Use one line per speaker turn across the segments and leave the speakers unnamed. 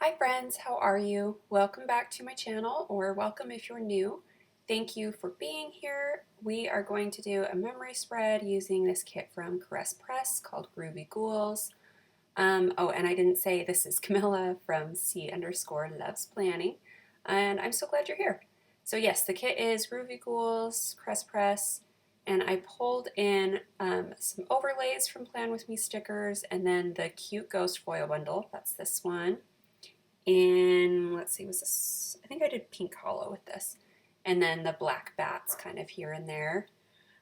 Hi friends, how are you? Welcome back to my channel, or welcome if you're new. Thank you for being here. We are going to do a memory spread using this kit from Caress Press called Groovy Ghouls. Oh, and I didn't say this is Camilla from C_loves planning, and I'm so glad you're here. So yes, the kit is Groovy Ghouls, Caress Press, and I pulled in some overlays from Plan With Me stickers, and then the cute ghost foil bundle. That's this one. And let's see, was this, I think I did pink hollow with this. And then the black bats kind of here and there.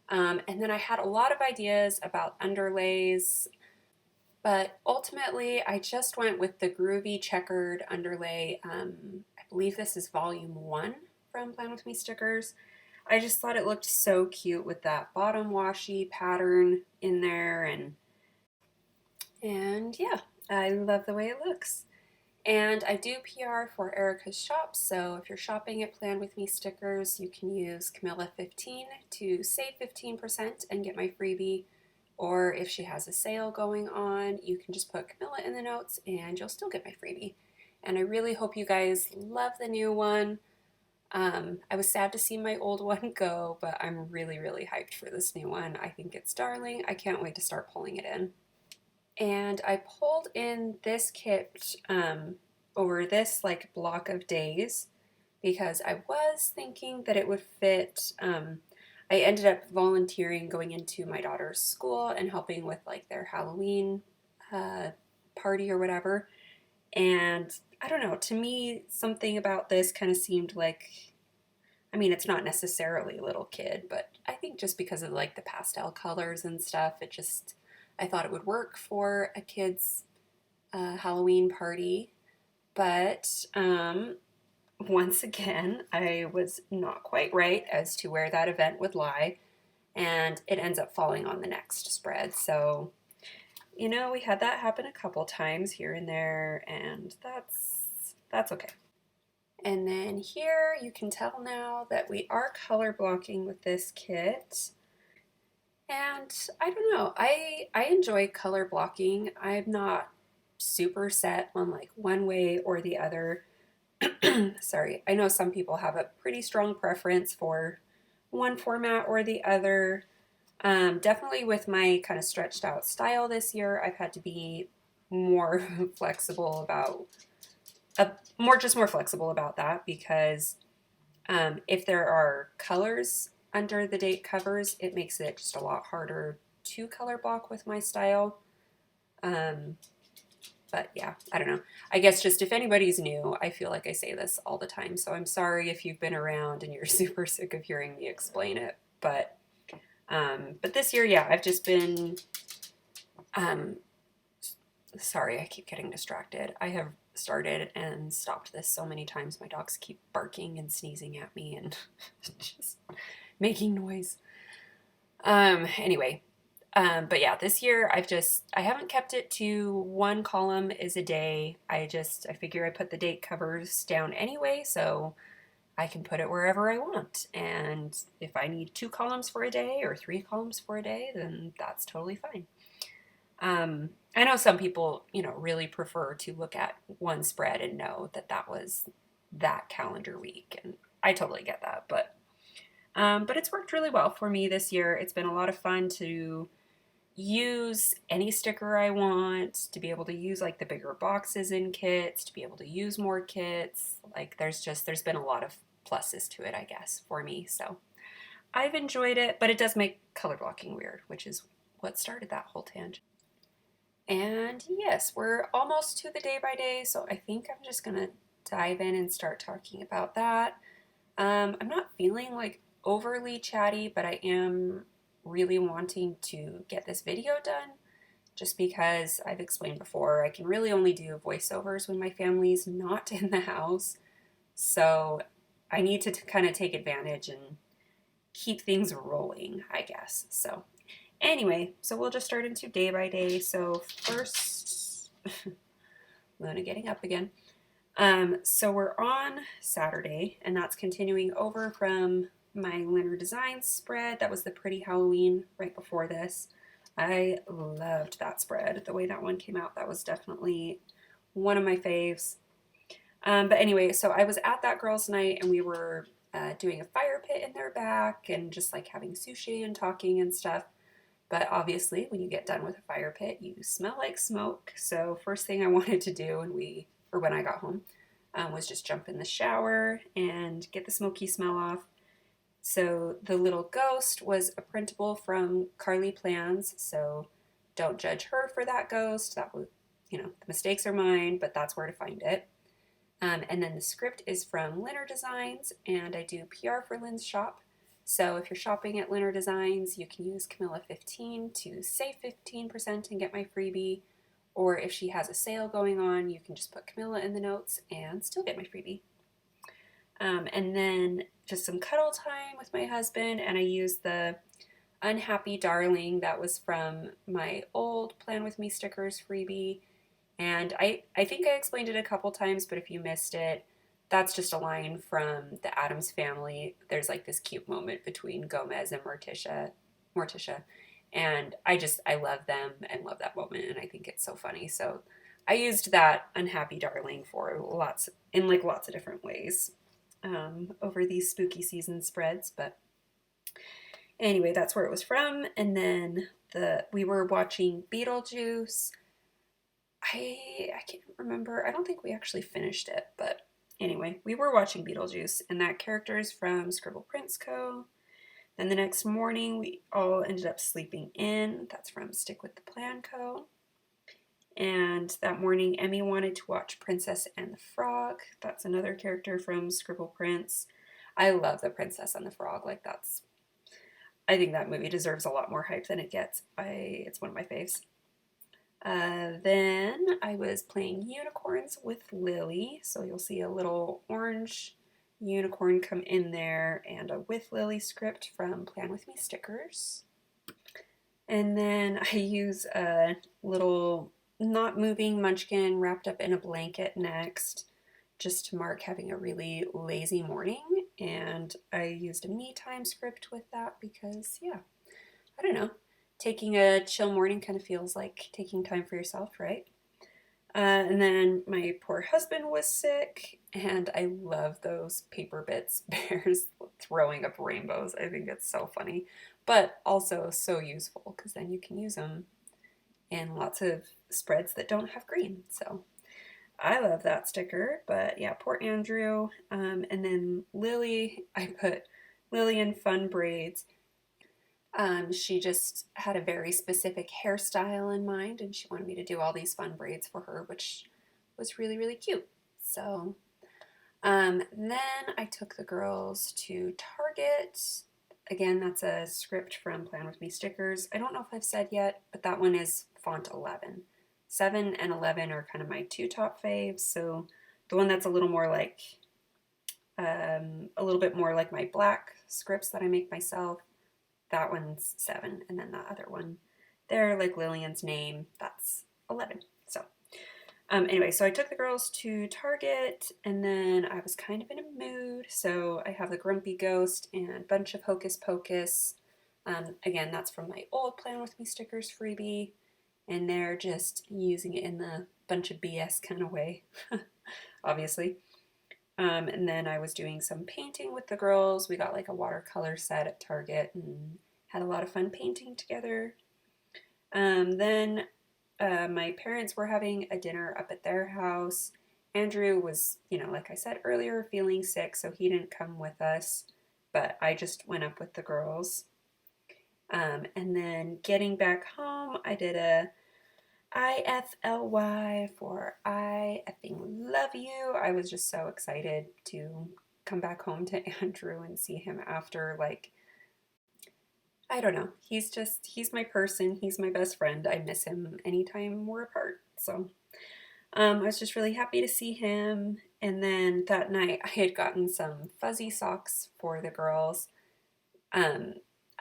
And then I had a lot of ideas about underlays, but ultimately I just went with the Groovy checkered underlay. I believe this is volume 1 from Plan With Me stickers. I just thought it looked so cute with that bottom washi pattern in there, and yeah, I love the way it looks. And I do PR for Erica's shop, so if you're shopping at Plan With Me stickers, you can use Camilla15 to save 15% and get my freebie. Or if she has a sale going on, you can just put Camilla in the notes and you'll still get my freebie. And I really hope you guys love the new one. I was sad to see my old one go, but I'm really, really hyped for this new one. I think it's darling. I can't wait to start pulling it in. And I pulled in this kit over this block of days because I was thinking that it would fit. I ended up volunteering going into my daughter's school and helping with their Halloween party or whatever. And I don't know, to me, something about this kind of seemed like, I mean, it's not necessarily a little kid, but I think just because of the pastel colors and stuff, I thought it would work for a kid's Halloween party. But once again, I was not quite right as to where that event would lie, and it ends up falling on the next spread. So, we had that happen a couple times here and there, and that's okay. And then here you can tell now that we are color blocking with this kit. And I don't know, I enjoy color blocking. I'm not super set on one way or the other. Sorry, I know some people have a pretty strong preference for one format or the other. Definitely with my kind of stretched out style this year, I've had to be more flexible about more flexible about that because if there are colors under the date covers, it makes it just a lot harder to color block with my style. But yeah, I don't know. I guess just if anybody's new, I feel like I say this all the time, so I'm sorry if you've been around and you're super sick of hearing me explain it. But this year, yeah, I've just been sorry, I keep getting distracted. I have started and stopped this so many times. My dogs keep barking and sneezing at me and just making noise. Anyway, but yeah, this year I haven't kept it to one column is a day. I figure I put the date covers down anyway, so I can put it wherever I want. And if I need 2 columns for a day or 3 columns for a day, then that's totally fine. I know some people, really prefer to look at one spread and know that that was that calendar week, and I totally get that, but it's worked really well for me this year. It's been a lot of fun to use any sticker I want, to be able to use the bigger boxes in kits, to be able to use more kits. There's been a lot of pluses to it, I guess, for me. So I've enjoyed it, but it does make color blocking weird, which is what started that whole tangent. And yes, we're almost to the day by day, so I think I'm just gonna dive in and start talking about that. I'm not feeling overly chatty, but I am really wanting to get this video done just because I've explained before, I can really only do voiceovers when my family's not in the house. So I need to kind of take advantage and keep things rolling, I guess. So anyway, so we'll just start into day by day. So first, Luna getting up again. So we're on Saturday, and that's continuing over from my Leonard Designs spread. That was the Pretty Halloween right before this. I loved that spread. The way that one came out, that was definitely one of my faves. But anyway, so I was at that girls' night and we were doing a fire pit in their back and just like having sushi and talking and stuff. But obviously, when you get done with a fire pit, you smell like smoke. So first thing I wanted to do, when I got home, was just jump in the shower and get the smoky smell off. So the little ghost was a printable from Carly Plans. So don't judge her for that ghost. That was, the mistakes are mine, but that's where to find it. And then the script is from Linner Designs, and I do PR for Lynn's shop. So if you're shopping at Linner Designs, you can use Camilla 15 to save 15% and get my freebie. Or if she has a sale going on, you can just put Camilla in the notes and still get my freebie. And then just some cuddle time with my husband, and I used the Unhappy Darling that was from my old Plan With Me stickers freebie. And I think I explained it a couple times, but if you missed it, that's just a line from the Addams Family. There's like this cute moment between Gomez and Morticia. And I love them and love that moment, and I think it's so funny. So I used that Unhappy Darling for lots of different ways over these spooky season spreads. But anyway, that's where it was from. And then we were watching Beetlejuice. I can't remember. I don't think we actually finished it, but anyway, we were watching Beetlejuice, and that character is from Scribble Prince Co. Then the next morning, we all ended up sleeping in. That's from Stick with the Plan Co. And that morning, Emmy wanted to watch Princess and the Frog. That's another character from Scribble Prince. I love the Princess and the Frog. I think that movie deserves a lot more hype than it gets. It's one of my faves. Then I was playing unicorns with Lily, so you'll see a little orange unicorn come in there and a With Lily script from Plan With Me stickers. And then I use a little not moving munchkin wrapped up in a blanket next, just to mark having a really lazy morning. And I used a me time script with that because, yeah, I don't know. Taking a chill morning kind of feels like taking time for yourself, right? And then my poor husband was sick, and I love those paper bits bears throwing up rainbows. I think it's so funny, but also so useful because then you can use them in lots of spreads that don't have green. So I love that sticker, but yeah, poor Andrew. And then Lily, I put Lily in fun braids. She just had a very specific hairstyle in mind, and she wanted me to do all these fun braids for her, which was really, really cute. So then I took the girls to Target. Again, that's a script from Plan With Me stickers. I don't know if I've said yet, but that one is font 11. 7 and 11 are kind of my two top faves. So the one that's a little bit more like my black scripts that I make myself, that one's 7, and then that other one there, like Lillian's name, that's 11. So anyway, so I took the girls to Target, and then I was kind of in a mood, so I have the Grumpy Ghost and a bunch of Hocus Pocus. Again, that's from my old Plan With Me stickers freebie, and they're just using it in the bunch of BS kind of way, obviously. And then I was doing some painting with the girls. We got like a watercolor set at Target and had a lot of fun painting together. Then my parents were having a dinner up at their house. Andrew was, like I said earlier, feeling sick, so he didn't come with us, but I just went up with the girls. And then getting back home, I did a IFLY for I effing love you. I was just so excited to come back home to Andrew and see him after, I don't know. He's my person. He's my best friend. I miss him anytime we're apart. So I was just really happy to see him. And then that night I had gotten some fuzzy socks for the girls.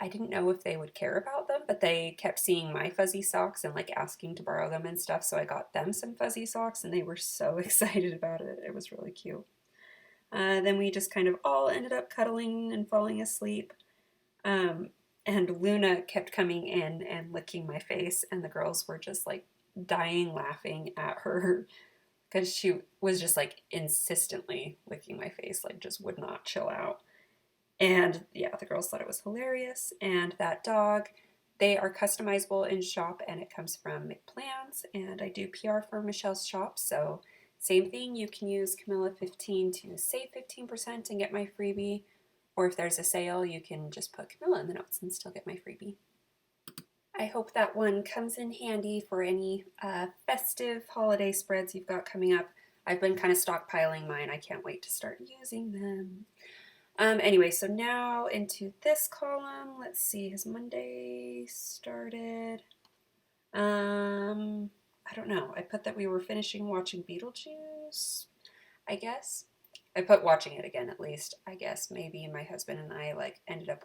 I didn't know if they would care about them, but they kept seeing my fuzzy socks and asking to borrow them and stuff. So I got them some fuzzy socks, and they were so excited about it. It was really cute. Then we just kind of all ended up cuddling and falling asleep. And Luna kept coming in and licking my face, and the girls were just dying laughing at her because she was just like insistently licking my face, like just would not chill out. And yeah, the girls thought it was hilarious. And that dog, they are customizable in shop and it comes from McPlans. And I do PR for Michelle's shop. So same thing, you can use Camilla 15 to save 15% and get my freebie. Or if there's a sale, you can just put Camilla in the notes and still get my freebie. I hope that one comes in handy for any festive holiday spreads you've got coming up. I've been kind of stockpiling mine. I can't wait to start using them. Anyway, so now into this column. Let's see, has Monday started? I don't know. I put that we were finishing watching Beetlejuice, I guess. I put watching it again at least. I guess maybe my husband and I like ended up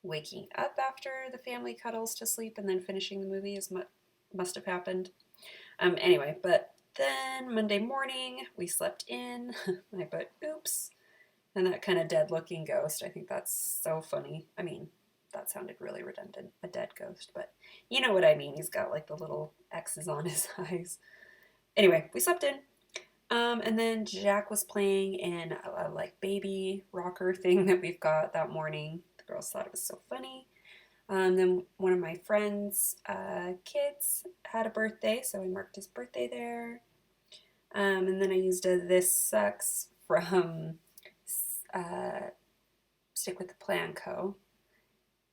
waking up after the family cuddles to sleep and then finishing the movie is must have happened. Anyway, but then Monday morning we slept in. I put oops, and that kind of dead looking ghost. I think that's so funny. I mean, that sounded really redundant, a dead ghost, but you know what I mean. He's got like the little X's on his eyes. Anyway, we slept in. And then Jack was playing in a like baby rocker thing that we've got that morning. The girls thought it was so funny. Then one of my friends' kids had a birthday, so I marked his birthday there. And then I used a This Sucks from Stick with the Plan Co.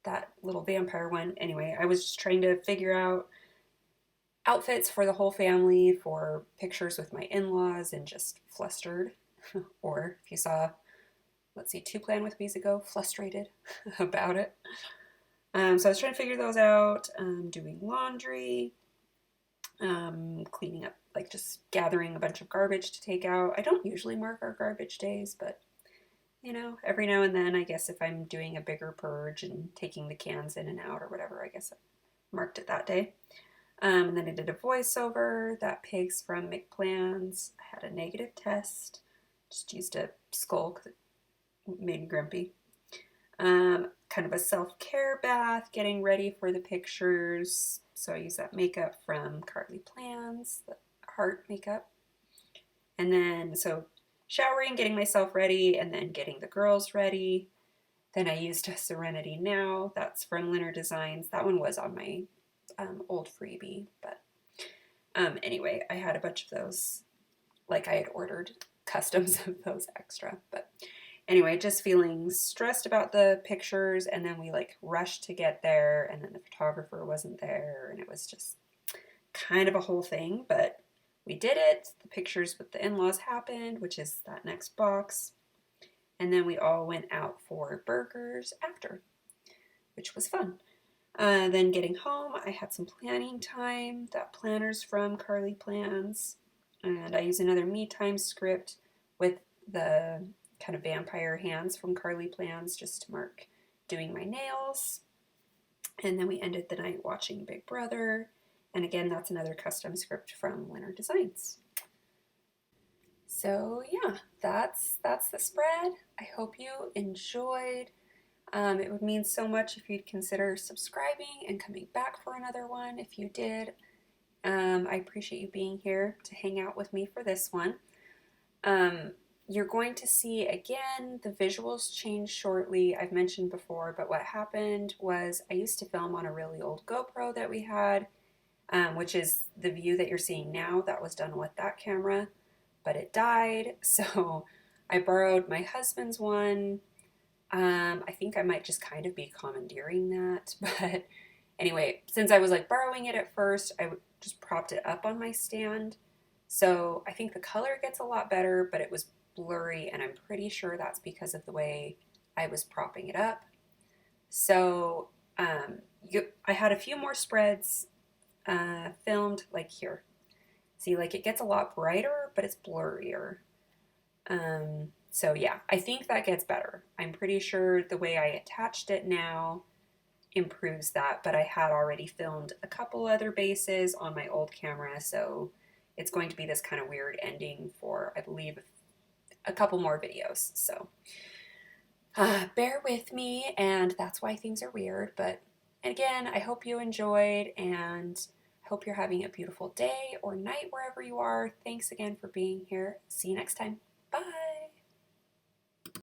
That little vampire one. Anyway, I was just trying to figure out outfits for the whole family for pictures with my in-laws and just flustered. Or if you saw, let's see, 2 Plan with Me's ago, frustrated about it. So I was trying to figure those out, doing laundry, cleaning up, like just gathering a bunch of garbage to take out. I don't usually mark our garbage days, but you know, every now and then, I guess if I'm doing a bigger purge and taking the cans in and out or whatever, I guess I marked it that day. And then I did a voiceover, that pig's from McPlans. I had a negative test, just used a skull because it made me grumpy. Kind of a self-care bath, getting ready for the pictures. So I use that makeup from Carly Plans, the heart makeup. And then, so showering, getting myself ready, and then getting the girls ready. Then I used Serenity Now. That's from Linner Designs. That one was on my old freebie, but anyway, I had a bunch of those. Like I had ordered customs of those extra, but anyway, just feeling stressed about the pictures, and then we like rushed to get there, and then the photographer wasn't there, and it was just kind of a whole thing, but we did it. The pictures with the in-laws happened, which is that next box. And then we all went out for burgers after, which was fun. Then getting home, I had some planning time. That planner's from Carly Plans. And I use another me time script with the kind of vampire hands from Carly Plans just to mark doing my nails. And then we ended the night watching Big Brother. And again, that's another custom script from Linner Designs. So yeah, that's the spread. I hope you enjoyed. It would mean so much if you'd consider subscribing and coming back for another one if you did. I appreciate you being here to hang out with me for this one. You're going to see, again, the visuals change shortly. I've mentioned before, but what happened was I used to film on a really old GoPro that we had, which is the view that you're seeing now. That was done with that camera, but it died. So I borrowed my husband's one. I think I might just kind of be commandeering that, but anyway, since I was like borrowing it at first, I just propped it up on my stand. So I think the color gets a lot better, but it was blurry, and I'm pretty sure that's because of the way I was propping it up. So I had a few more spreads filmed, like here. See, like it gets a lot brighter, but it's blurrier. So yeah, I think that gets better. I'm pretty sure the way I attached it now improves that, but I had already filmed a couple other bases on my old camera, so it's going to be this kind of weird ending for, I believe, a couple more videos. So bear with me, and that's why things are weird. But again, I hope you enjoyed, and Hope you're having a beautiful day or night wherever you are. Thanks again for being here. See you next time. Bye.